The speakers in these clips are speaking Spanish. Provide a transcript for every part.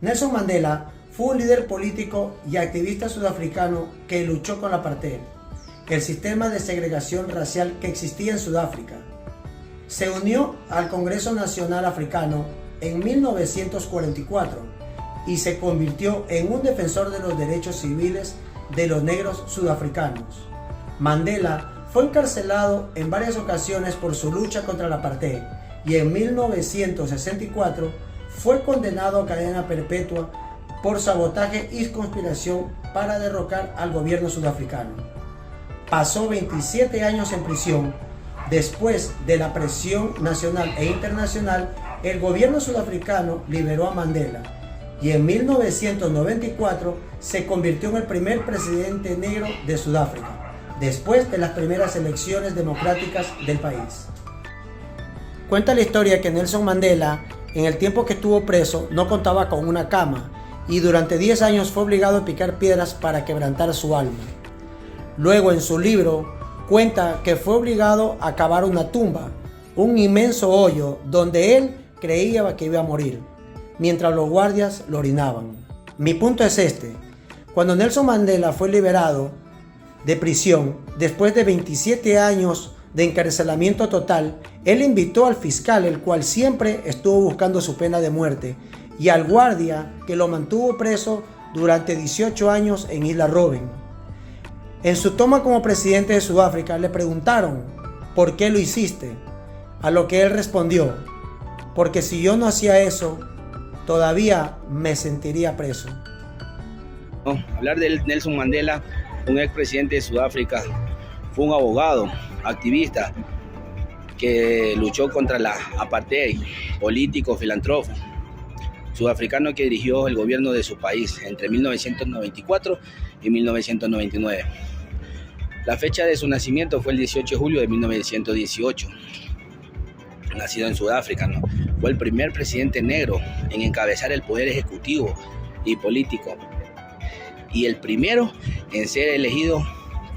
Nelson Mandela fue un líder político y activista sudafricano que luchó con la apartheid, el sistema de segregación racial que existía en Sudáfrica. Se unió al Congreso Nacional Africano en 1944 y se convirtió en un defensor de los derechos civiles de los negros sudafricanos. Mandela fue encarcelado en varias ocasiones por su lucha contra la apartheid y en 1964 fue condenado a cadena perpetua por sabotaje y conspiración para derrocar al gobierno sudafricano. Pasó 27 años en prisión. Después de la presión nacional e internacional, el gobierno sudafricano liberó a Mandela y en 1994 se convirtió en el primer presidente negro de Sudáfrica, después de las primeras elecciones democráticas del país. Cuenta la historia que Nelson Mandela, en el tiempo que estuvo preso, no contaba con una cama y durante 10 años fue obligado a picar piedras para quebrantar su alma. Luego, en su libro, cuenta que fue obligado a cavar una tumba, un inmenso hoyo donde él creía que iba a morir, mientras los guardias lo orinaban. Mi punto es este: cuando Nelson Mandela fue liberado de prisión, después de 27 años de encarcelamiento total, él invitó al fiscal, el cual siempre estuvo buscando su pena de muerte, y al guardia que lo mantuvo preso durante 18 años en Isla Robben. En su toma como presidente de Sudáfrica le preguntaron: ¿por qué lo hiciste? A lo que él respondió: porque si yo no hacía eso, todavía me sentiría preso. Hablar de Nelson Mandela, un expresidente de Sudáfrica, fue un abogado, activista, que luchó contra la apartheid, político, filántropo, sudafricano que dirigió el gobierno de su país entre 1994 y 1999. La fecha de su nacimiento fue el 18 de julio de 1918. Nacido en Sudáfrica, ¿no? Fue el primer presidente negro en encabezar el poder ejecutivo y político, y el primero en ser elegido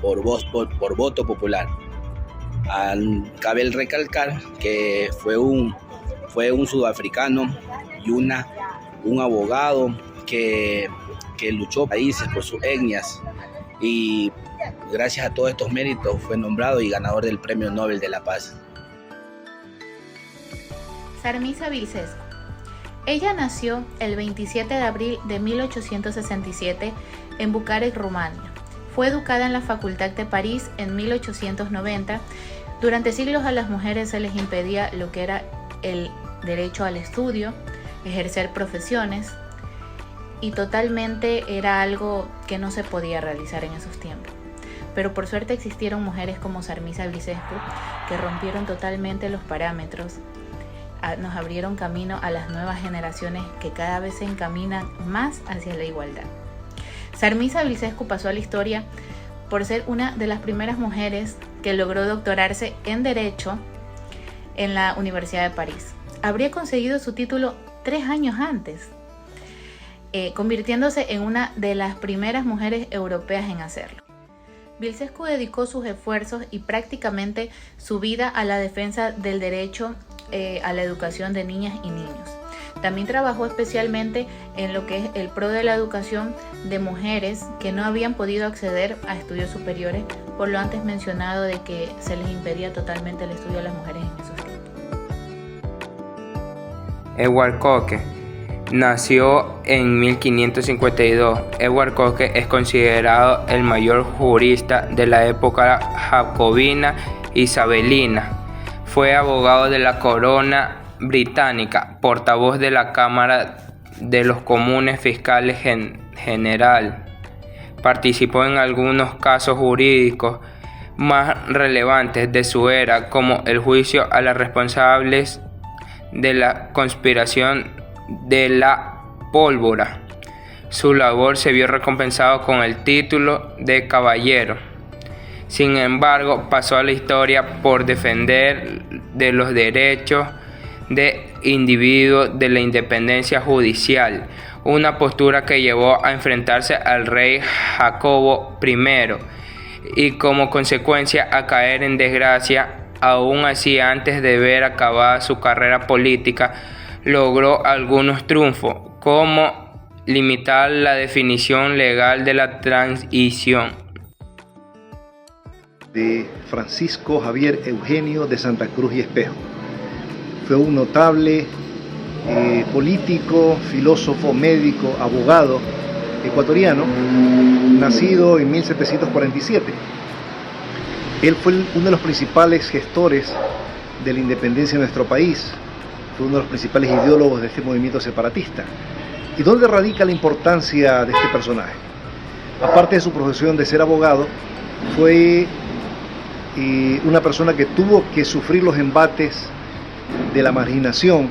por voto popular. Cabe recalcar que fue un sudafricano y un abogado que luchó países por sus etnias, y gracias a todos estos méritos fue nombrado y ganador del Premio Nobel de la Paz. Sarmisa Vilcescu. Ella nació el 27 de abril de 1867 en Bucarest, Rumania. Fue educada en la Facultad de París en 1890. Durante siglos a las mujeres se les impedía lo que era el derecho al estudio, ejercer profesiones, y totalmente era algo que no se podía realizar en esos tiempos. Pero por suerte existieron mujeres como Sarmisa Vilcescu que rompieron totalmente los parámetros, nos abrieron camino a las nuevas generaciones que cada vez se encaminan más hacia la igualdad. Sarmisa Vilcescu pasó a la historia por ser una de las primeras mujeres que logró doctorarse en Derecho en la Universidad de París. Habría conseguido su título 3 años antes, convirtiéndose en una de las primeras mujeres europeas en hacerlo. Vilcescu dedicó sus esfuerzos y prácticamente su vida a la defensa del derecho a la educación de niñas y niños. También trabajó especialmente en lo que es el pro de la educación de mujeres que no habían podido acceder a estudios superiores por lo antes mencionado de que se les impedía totalmente el estudio a las mujeres en esos tiempos. Edward Coke nació en 1552. Edward Coke es considerado el mayor jurista de la época jacobina isabelina. Fue abogado de la corona británica, portavoz de la Cámara de los Comunes, fiscal general. Participó en algunos casos jurídicos más relevantes de su era, como el juicio a los responsables de la conspiración de la pólvora. Su labor se vio recompensado con el título de caballero. Sin embargo, pasó a la historia por defender de los derechos de individuos de la independencia judicial, una postura que llevó a enfrentarse al rey Jacobo I y como consecuencia a caer en desgracia. Aún así, antes de ver acabada su carrera política, logró algunos triunfos, como limitar la definición legal de la transición. De Francisco Javier Eugenio de Santa Cruz y Espejo. Fue un notable político, filósofo, médico, abogado ecuatoriano, nacido en 1747. Él fue uno de los principales gestores de la independencia de nuestro país, fue uno de los principales ideólogos de este movimiento separatista. ¿Y dónde radica la importancia de este personaje? Aparte de su profesión de ser abogado, fue una persona que tuvo que sufrir los embates de la marginación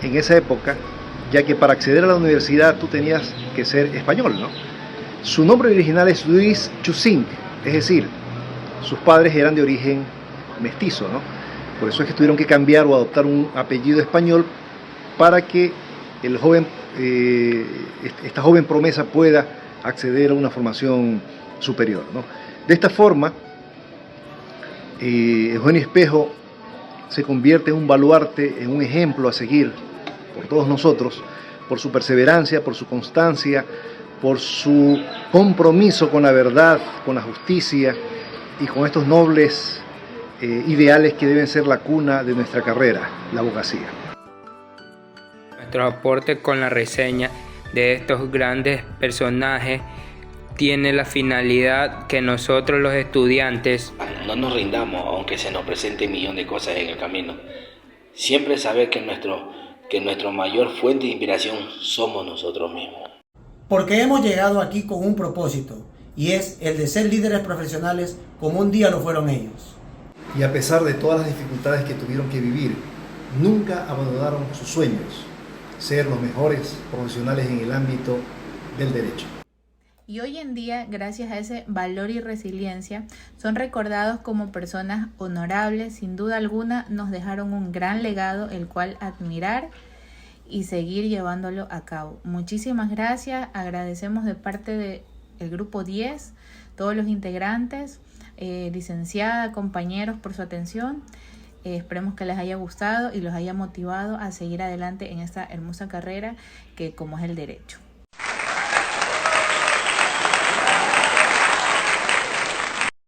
en esa época, ya que para acceder a la universidad tú tenías que ser español, ¿no? Su nombre original es Luis Chusink, es decir, sus padres eran de origen mestizo, ¿no? Por eso es que tuvieron que cambiar o adoptar un apellido español para que el joven, esta joven promesa pueda acceder a una formación superior, ¿no? De esta forma, Eugenio Espejo se convierte en un baluarte, en un ejemplo a seguir por todos nosotros, por su perseverancia, por su constancia, por su compromiso con la verdad, con la justicia y con estos nobles ideales que deben ser la cuna de nuestra carrera, la abogacía. Nuestro aporte con la reseña de estos grandes personajes tiene la finalidad que nosotros los estudiantes no nos rindamos aunque se nos presente un millón de cosas en el camino. Siempre saber que nuestra mayor fuente de inspiración somos nosotros mismos. Porque hemos llegado aquí con un propósito, y es el de ser líderes profesionales como un día lo fueron ellos. Y a pesar de todas las dificultades que tuvieron que vivir, nunca abandonaron sus sueños, ser los mejores profesionales en el ámbito del derecho. Y hoy en día, gracias a ese valor y resiliencia, son recordados como personas honorables. Sin duda alguna, nos dejaron un gran legado, el cual admirar y seguir llevándolo a cabo. Muchísimas gracias. Agradecemos de parte del Grupo 10, todos los integrantes, licenciada, compañeros, por su atención. Esperemos que les haya gustado y los haya motivado a seguir adelante en esta hermosa carrera que como es el derecho.